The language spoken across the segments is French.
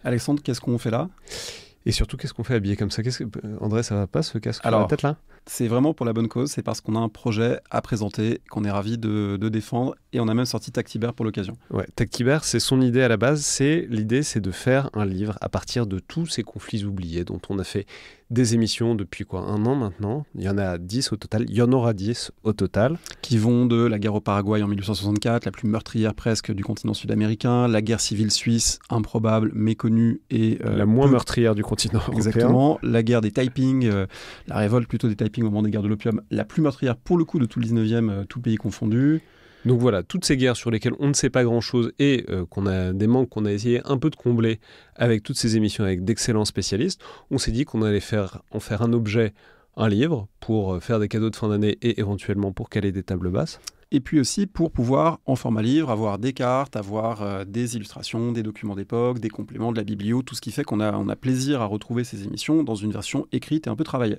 Alexandre, qu'est-ce qu'on fait là? Et surtout, qu'est-ce qu'on fait habillé comme ça? André, ça va pas ce casque sur la tête là? C'est vraiment pour la bonne cause, c'est parce qu'on a un projet à présenter, qu'on est ravi de défendre, et on a même sorti Tactibert pour l'occasion. Ouais, Tactibert, c'est son idée à la base. L'idée, c'est de faire un livre à partir de tous ces conflits oubliés dont on a fait des émissions depuis 1 an maintenant. Il y en a 10 au total. Il y en aura 10 au total. Qui vont de la guerre au Paraguay en 1864, la plus meurtrière presque du continent sud-américain, la guerre civile suisse, improbable, méconnue et... la moins meurtrière du continent européen. Exactement. La guerre des Taiping, la révolte plutôt des Taiping au moment des guerres de l'opium, la plus meurtrière pour le coup de tout le 19e, tout pays confondu. Donc voilà, toutes ces guerres sur lesquelles on ne sait pas grand-chose et qu'on a des manques qu'on a essayé un peu de combler avec toutes ces émissions avec d'excellents spécialistes, on s'est dit qu'on allait en faire un objet, un livre, pour faire des cadeaux de fin d'année et éventuellement pour caler des tables basses. Et puis aussi pour pouvoir, en format livre, avoir des cartes, avoir des illustrations, des documents d'époque, des compléments, de la biblio, tout ce qui fait qu'on a plaisir à retrouver ces émissions dans une version écrite et un peu travaillée.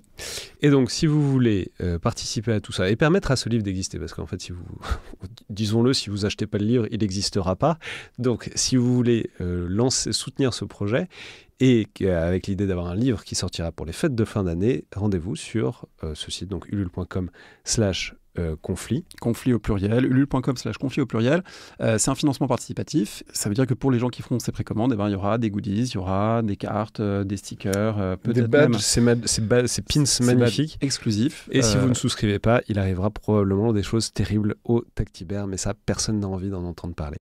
Et donc, si vous voulez participer à tout ça et permettre à ce livre d'exister, parce qu'en fait, disons-le, si vous achetez pas le livre, il n'existera pas. Donc, si vous voulez soutenir ce projet, et avec l'idée d'avoir un livre qui sortira pour les fêtes de fin d'année, rendez-vous sur ce site, donc ulule.com/conflit. Conflit au pluriel, ulule.com/conflit au pluriel. C'est un financement participatif. Ça veut dire que pour les gens qui feront ces précommandes, il y aura des goodies, il y aura des cartes, des stickers, peut-être des badges, même... ces pins magnifiques. Exclusifs. Et si vous ne souscrivez pas, il arrivera probablement des choses terribles au Tactibert, mais ça, personne n'a envie d'en entendre parler.